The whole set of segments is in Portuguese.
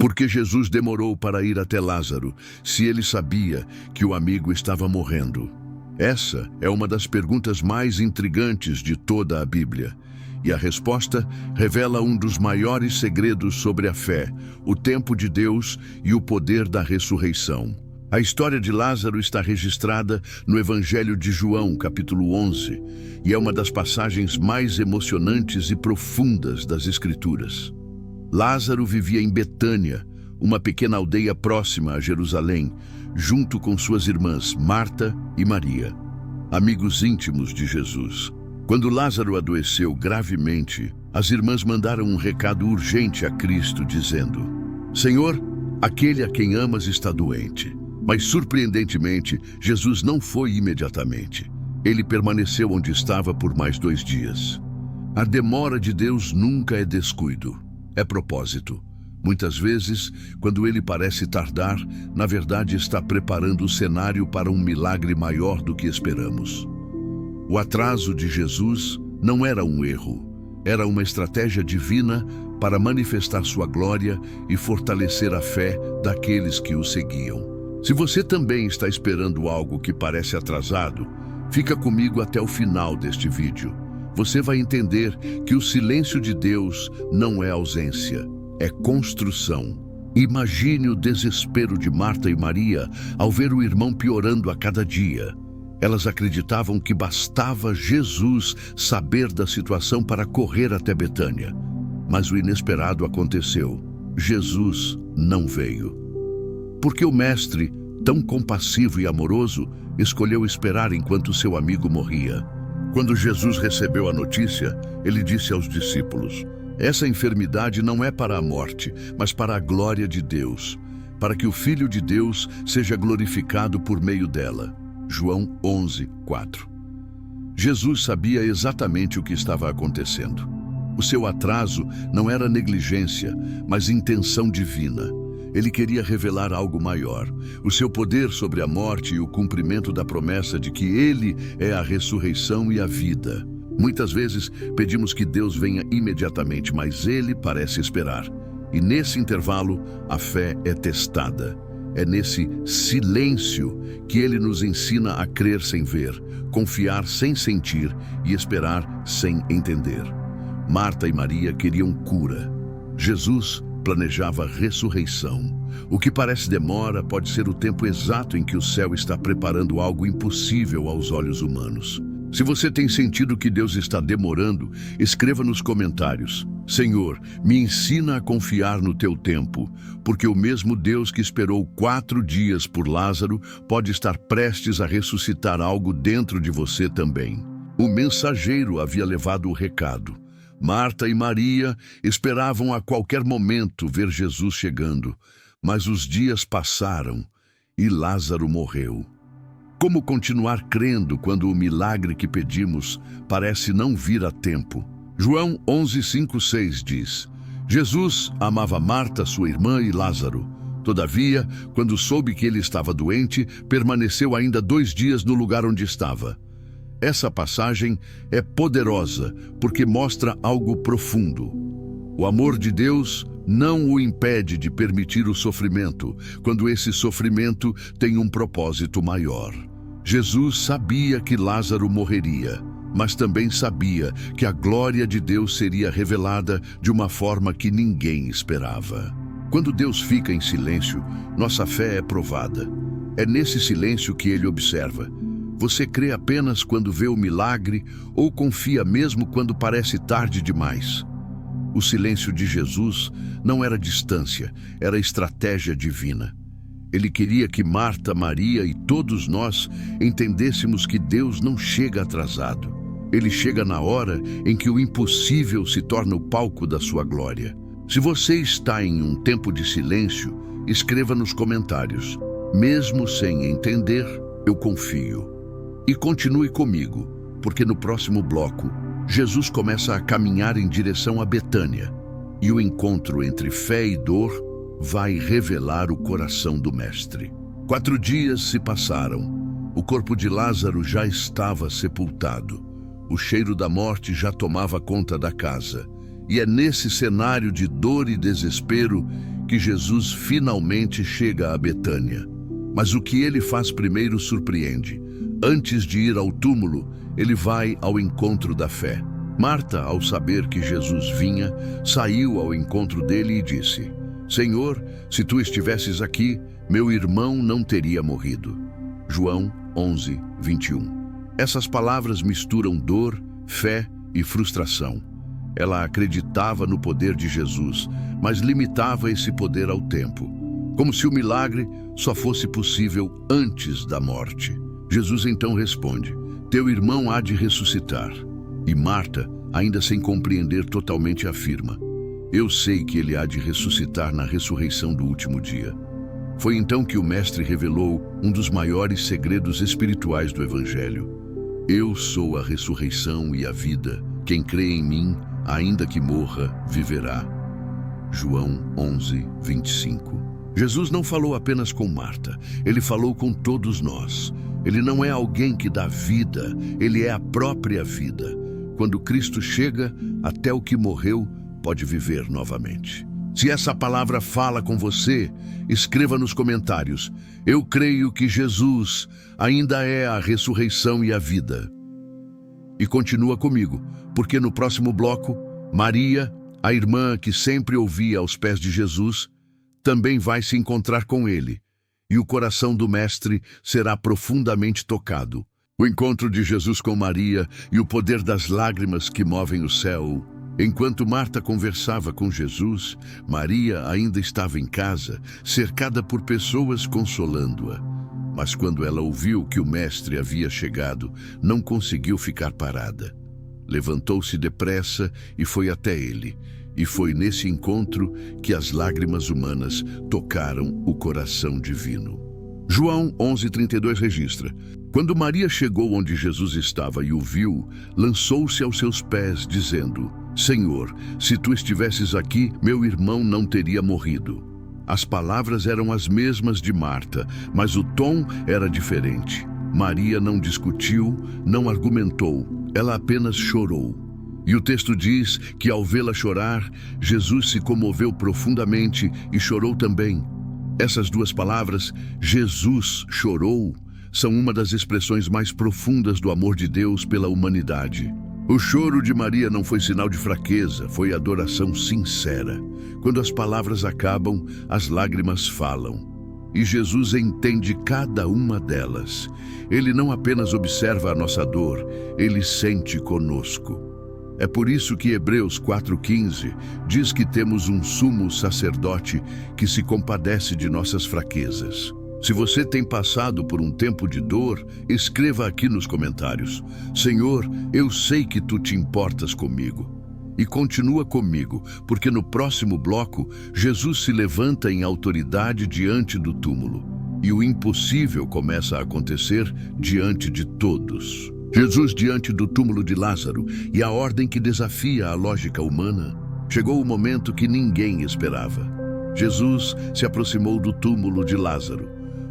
Por que Jesus demorou para ir até Lázaro, se ele sabia que o amigo estava morrendo? Essa é uma das perguntas mais intrigantes de toda a Bíblia. E a resposta revela um dos maiores segredos sobre a fé, o tempo de Deus e o poder da ressurreição. A história de Lázaro está registrada no Evangelho de João, capítulo 11, e é uma das passagens mais emocionantes e profundas das Escrituras. Lázaro vivia em Betânia, uma pequena aldeia próxima a Jerusalém, junto com suas irmãs Marta e Maria, amigos íntimos de Jesus. Quando Lázaro adoeceu gravemente, as irmãs mandaram um recado urgente a Cristo, dizendo: Senhor, aquele a quem amas está doente. Mas, surpreendentemente, Jesus não foi imediatamente. Ele permaneceu onde estava por mais 2 dias. A demora de Deus nunca é descuido, é propósito. Muitas vezes, quando ele parece tardar, na verdade está preparando o cenário para um milagre maior do que esperamos. O atraso de Jesus não era um erro, era uma estratégia divina para manifestar sua glória e fortalecer a fé daqueles que o seguiam. Se você também está esperando algo que parece atrasado, fica comigo até o final deste vídeo. Você vai entender que o silêncio de Deus não é ausência, é construção. Imagine o desespero de Marta e Maria ao ver o irmão piorando a cada dia. Elas acreditavam que bastava Jesus saber da situação para correr até Betânia. Mas o inesperado aconteceu. Jesus não veio. Porque o mestre, tão compassivo e amoroso, escolheu esperar enquanto seu amigo morria. Quando Jesus recebeu a notícia, ele disse aos discípulos: Essa enfermidade não é para a morte, mas para a glória de Deus, para que o Filho de Deus seja glorificado por meio dela. João 11, 4. Jesus sabia exatamente o que estava acontecendo. O seu atraso não era negligência, mas intenção divina. Ele queria revelar algo maior, o seu poder sobre a morte e o cumprimento da promessa de que Ele é a ressurreição e a vida. Muitas vezes pedimos que Deus venha imediatamente, mas Ele parece esperar. E nesse intervalo, a fé é testada. É nesse silêncio que Ele nos ensina a crer sem ver, confiar sem sentir e esperar sem entender. Marta e Maria queriam cura. Jesus planejava ressurreição. O que parece demora pode ser o tempo exato em que o céu está preparando algo impossível aos olhos humanos. Se você tem sentido que Deus está demorando, escreva nos comentários: Senhor, me ensina a confiar no teu tempo, porque o mesmo Deus que esperou 4 dias por Lázaro pode estar prestes a ressuscitar algo dentro de você também. O mensageiro havia levado o recado. Marta e Maria esperavam a qualquer momento ver Jesus chegando, mas os dias passaram e Lázaro morreu. Como continuar crendo quando o milagre que pedimos parece não vir a tempo? João 11, 5, 6 diz: Jesus amava Marta, sua irmã, e Lázaro. Todavia, quando soube que ele estava doente, permaneceu ainda 2 dias no lugar onde estava. Essa passagem é poderosa porque mostra algo profundo. O amor de Deus não o impede de permitir o sofrimento, quando esse sofrimento tem um propósito maior. Jesus sabia que Lázaro morreria, mas também sabia que a glória de Deus seria revelada de uma forma que ninguém esperava. Quando Deus fica em silêncio, nossa fé é provada. É nesse silêncio que Ele observa. Você crê apenas quando vê o milagre ou confia mesmo quando parece tarde demais? O silêncio de Jesus não era distância, era estratégia divina. Ele queria que Marta, Maria e todos nós entendêssemos que Deus não chega atrasado. Ele chega na hora em que o impossível se torna o palco da sua glória. Se você está em um tempo de silêncio, escreva nos comentários: mesmo sem entender, eu confio. E continue comigo, porque no próximo bloco, Jesus começa a caminhar em direção a Betânia, e o encontro entre fé e dor vai revelar o coração do Mestre. 4 dias se passaram. O corpo de Lázaro já estava sepultado. O cheiro da morte já tomava conta da casa. E é nesse cenário de dor e desespero que Jesus finalmente chega a Betânia. Mas o que ele faz primeiro surpreende. Antes de ir ao túmulo, ele vai ao encontro da fé. Marta, ao saber que Jesus vinha, saiu ao encontro dele e disse: Senhor, se tu estivesses aqui, meu irmão não teria morrido. João 11, 21. Essas palavras misturam dor, fé e frustração. Ela acreditava no poder de Jesus, mas limitava esse poder ao tempo, como se o milagre só fosse possível antes da morte. Jesus então responde: Teu irmão há de ressuscitar. E Marta, ainda sem compreender totalmente, afirma: Eu sei que ele há de ressuscitar na ressurreição do último dia. Foi então que o Mestre revelou um dos maiores segredos espirituais do Evangelho. Eu sou a ressurreição e a vida. Quem crê em mim, ainda que morra, viverá. João 11, 25. Jesus não falou apenas com Marta, ele falou com todos nós. Ele não é alguém que dá vida, ele é a própria vida. Quando Cristo chega, até o que morreu pode viver novamente. Se essa palavra fala com você, escreva nos comentários: Eu creio que Jesus ainda é a ressurreição e a vida. E continua comigo, porque no próximo bloco, Maria, a irmã que sempre ouvia aos pés de Jesus, também vai se encontrar com ele, e o coração do Mestre será profundamente tocado. O encontro de Jesus com Maria e o poder das lágrimas que movem o céu. Enquanto Marta conversava com Jesus, Maria ainda estava em casa, cercada por pessoas consolando-a. Mas quando ela ouviu que o Mestre havia chegado, não conseguiu ficar parada. Levantou-se depressa e foi até ele. E foi nesse encontro que as lágrimas humanas tocaram o coração divino. João 11:32 registra: Quando Maria chegou onde Jesus estava e o viu, lançou-se aos seus pés, dizendo: Senhor, se tu estivesses aqui, meu irmão não teria morrido. As palavras eram as mesmas de Marta, mas o tom era diferente. Maria não discutiu, não argumentou, ela apenas chorou. E o texto diz que ao vê-la chorar, Jesus se comoveu profundamente e chorou também. Essas duas palavras, Jesus chorou, são uma das expressões mais profundas do amor de Deus pela humanidade. O choro de Maria não foi sinal de fraqueza, foi adoração sincera. Quando as palavras acabam, as lágrimas falam. E Jesus entende cada uma delas. Ele não apenas observa a nossa dor, ele sente conosco. É por isso que Hebreus 4:15 diz que temos um sumo sacerdote que se compadece de nossas fraquezas. Se você tem passado por um tempo de dor, escreva aqui nos comentários: Senhor, eu sei que tu te importas comigo. E continua comigo, porque no próximo bloco, Jesus se levanta em autoridade diante do túmulo. E o impossível começa a acontecer diante de todos. Jesus diante do túmulo de Lázaro e a ordem que desafia a lógica humana. Chegou o momento que ninguém esperava. Jesus se aproximou do túmulo de Lázaro,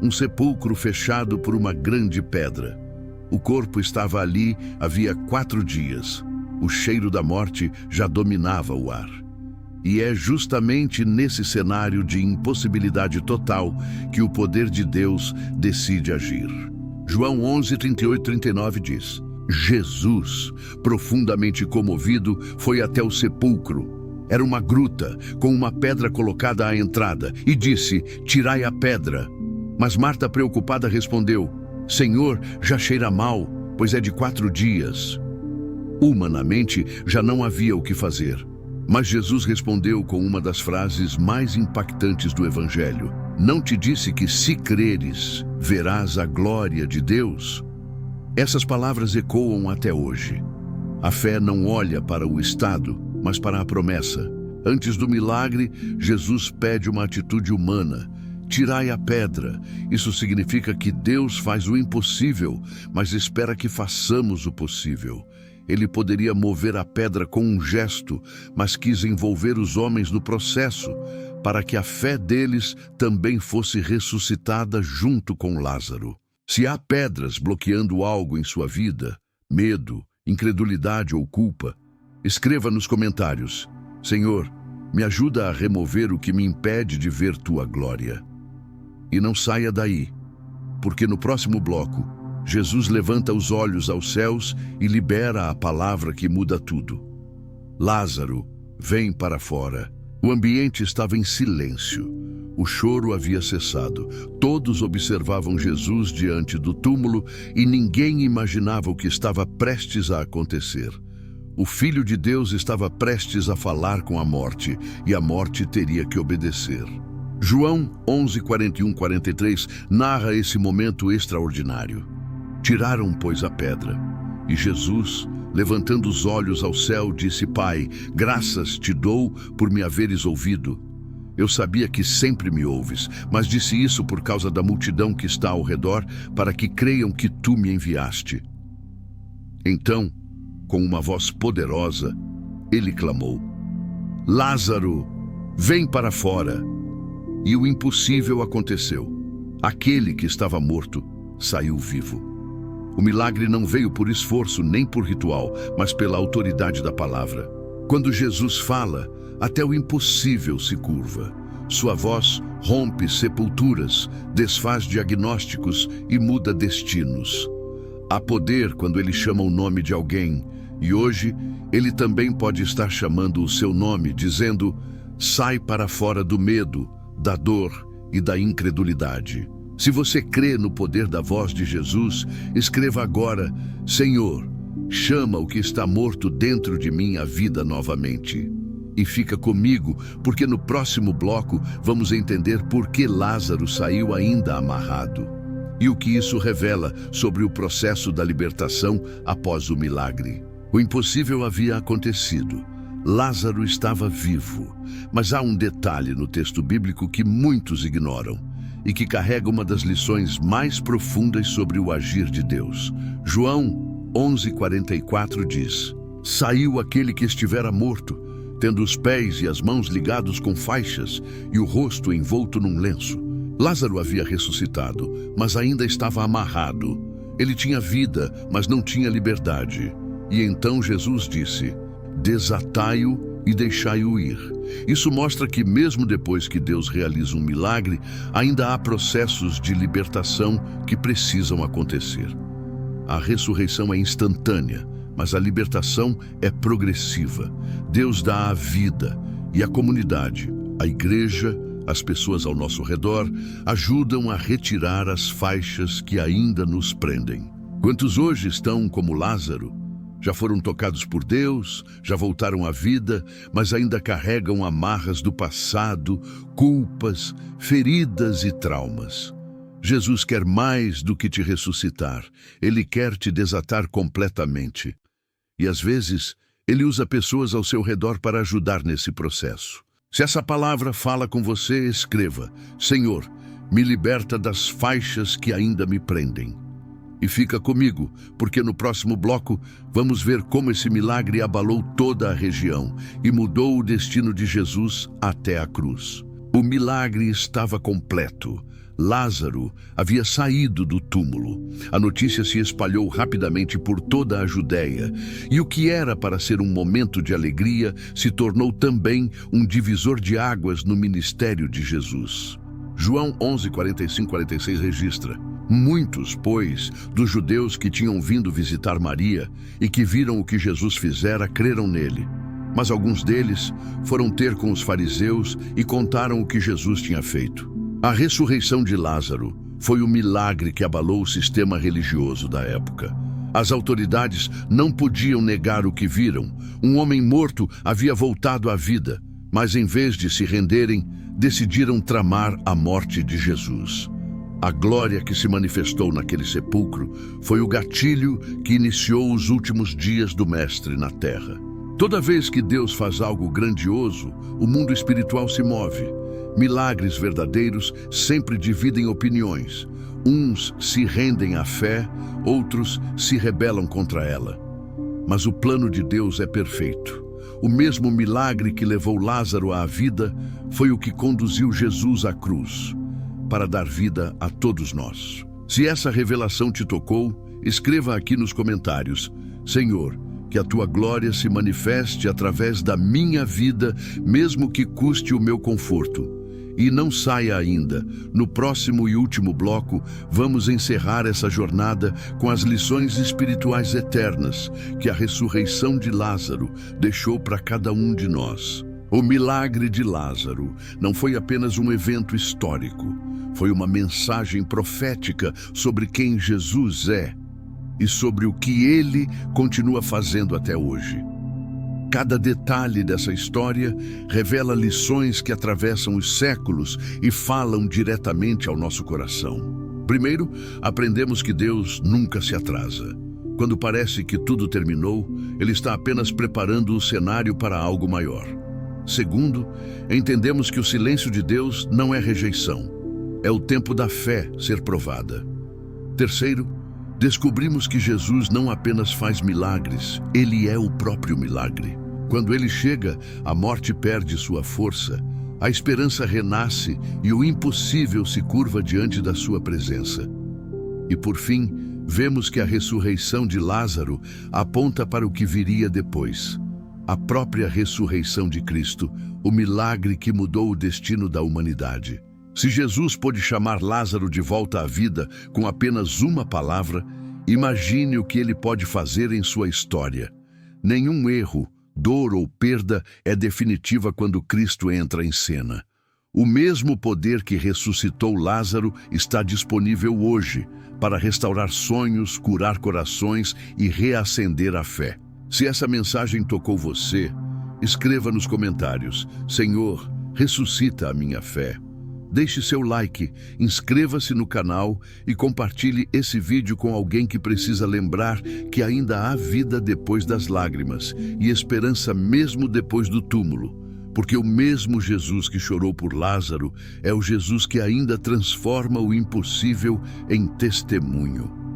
um sepulcro fechado por uma grande pedra. O corpo estava ali havia 4 dias. O cheiro da morte já dominava o ar. E é justamente nesse cenário de impossibilidade total que o poder de Deus decide agir. João 11:38-39 diz: Jesus, profundamente comovido, foi até o sepulcro. Era uma gruta, com uma pedra colocada à entrada, e disse: Tirai a pedra. Mas Marta, preocupada, respondeu: Senhor, já cheira mal, pois é de 4 dias. Humanamente, já não havia o que fazer. Mas Jesus respondeu com uma das frases mais impactantes do Evangelho: Não te disse que, se creres, verás a glória de Deus? Essas palavras ecoam até hoje. A fé não olha para o estado, mas para a promessa. Antes do milagre, Jesus pede uma atitude humana: tirai a pedra. Isso significa que Deus faz o impossível, mas espera que façamos o possível. Ele poderia mover a pedra com um gesto, mas quis envolver os homens no processo, para que a fé deles também fosse ressuscitada junto com Lázaro. Se há pedras bloqueando algo em sua vida, medo, incredulidade ou culpa, escreva nos comentários: Senhor, Me ajuda a remover o que me impede de ver tua glória. E não saia daí, porque no próximo bloco, Jesus levanta os olhos aos céus e libera a palavra que muda tudo. Lázaro, vem para fora. O ambiente estava em silêncio. O choro havia cessado. Todos observavam Jesus diante do túmulo e ninguém imaginava o que estava prestes a acontecer. O Filho de Deus estava prestes a falar com a morte e a morte teria que obedecer. João 11:41-43 narra esse momento extraordinário. Tiraram, pois, a pedra. E Jesus, levantando os olhos ao céu, disse: Pai, graças te dou por me haveres ouvido. Eu sabia que sempre me ouves, mas disse isso por causa da multidão que está ao redor, para que creiam que tu me enviaste. Então, com uma voz poderosa, ele clamou: Lázaro, vem para fora. E o impossível aconteceu. Aquele que estava morto saiu vivo. O milagre não veio por esforço nem por ritual, mas pela autoridade da palavra. Quando Jesus fala, até o impossível se curva. Sua voz rompe sepulturas, desfaz diagnósticos e muda destinos. Há poder quando ele chama o nome de alguém, e hoje ele também pode estar chamando o seu nome, dizendo: sai para fora do medo, da dor e da incredulidade. Se você crê no poder da voz de Jesus, escreva agora: Senhor, chama o que está morto dentro de mim à vida novamente. E fica comigo, porque no próximo bloco vamos entender por que Lázaro saiu ainda amarrado e o que isso revela sobre o processo da libertação após o milagre. O impossível havia acontecido. Lázaro estava vivo, mas há um detalhe no texto bíblico que muitos ignoram e que carrega uma das lições mais profundas sobre o agir de Deus. João 11:44 diz: Saiu aquele que estivera morto, tendo os pés e as mãos ligados com faixas e o rosto envolto num lenço. Lázaro havia ressuscitado, mas ainda estava amarrado. Ele tinha vida, mas não tinha liberdade. E então Jesus disse: desatai-o e deixai-o ir. Isso mostra que mesmo depois que Deus realiza um milagre, ainda há processos de libertação que precisam acontecer. A ressurreição é instantânea, mas a libertação é progressiva. Deus dá a vida e a comunidade, a igreja, as pessoas ao nosso redor, ajudam a retirar as faixas que ainda nos prendem. Quantos hoje estão como Lázaro? Já foram tocados por Deus, já voltaram à vida, mas ainda carregam amarras do passado, culpas, feridas e traumas. Jesus quer mais do que te ressuscitar. Ele quer te desatar completamente. E às vezes, ele usa pessoas ao seu redor para ajudar nesse processo. Se essa palavra fala com você, escreva: Senhor, me liberta das faixas que ainda me prendem. E fica comigo, porque no próximo bloco vamos ver como esse milagre abalou toda a região e mudou o destino de Jesus até a cruz. O milagre estava completo. Lázaro havia saído do túmulo. A notícia se espalhou rapidamente por toda a Judéia, e o que era para ser um momento de alegria se tornou também um divisor de águas no ministério de Jesus. João 11:45-46 registra: muitos, pois, dos judeus que tinham vindo visitar Maria e que viram o que Jesus fizera, creram nele. Mas alguns deles foram ter com os fariseus e contaram o que Jesus tinha feito. A ressurreição de Lázaro foi o milagre que abalou o sistema religioso da época. As autoridades não podiam negar o que viram. Um homem morto havia voltado à vida, mas em vez de se renderem, decidiram tramar a morte de Jesus. A glória que se manifestou naquele sepulcro foi o gatilho que iniciou os últimos dias do Mestre na Terra. Toda vez que Deus faz algo grandioso, o mundo espiritual se move. Milagres verdadeiros sempre dividem opiniões. Uns se rendem à fé, outros se rebelam contra ela. Mas o plano de Deus é perfeito. O mesmo milagre que levou Lázaro à vida foi o que conduziu Jesus à cruz, para dar vida a todos nós. Se essa revelação te tocou, escreva aqui nos comentários: Senhor, Que a tua glória se manifeste através da minha vida, mesmo que custe o meu conforto. E não saia ainda. No próximo e último bloco, vamos encerrar essa jornada com as lições espirituais eternas que a ressurreição de Lázaro deixou para cada um de nós. O milagre de Lázaro não foi apenas um evento histórico, foi uma mensagem profética sobre quem Jesus é e sobre o que ele continua fazendo até hoje. Cada detalhe dessa história revela lições que atravessam os séculos e falam diretamente ao nosso coração. Primeiro, aprendemos que Deus nunca se atrasa. Quando parece que tudo terminou, Ele está apenas preparando o cenário para algo maior. Segundo, entendemos que o silêncio de Deus não é rejeição, é o tempo da fé ser provada. Terceiro, descobrimos que Jesus não apenas faz milagres, Ele é o próprio milagre. Quando Ele chega, a morte perde sua força, a esperança renasce e o impossível se curva diante da sua presença. E por fim, vemos que a ressurreição de Lázaro aponta para o que viria depois. A própria ressurreição de Cristo, o milagre que mudou o destino da humanidade. Se Jesus pôde chamar Lázaro de volta à vida com apenas uma palavra, imagine o que ele pode fazer em sua história. Nenhum erro, dor ou perda é definitiva quando Cristo entra em cena. O mesmo poder que ressuscitou Lázaro está disponível hoje para restaurar sonhos, curar corações e reacender a fé. Se essa mensagem tocou você, escreva nos comentários: Senhor, ressuscita a minha fé. Deixe seu like, inscreva-se no canal e compartilhe esse vídeo com alguém que precisa lembrar que ainda há vida depois das lágrimas e esperança mesmo depois do túmulo, porque o mesmo Jesus que chorou por Lázaro é o Jesus que ainda transforma o impossível em testemunho.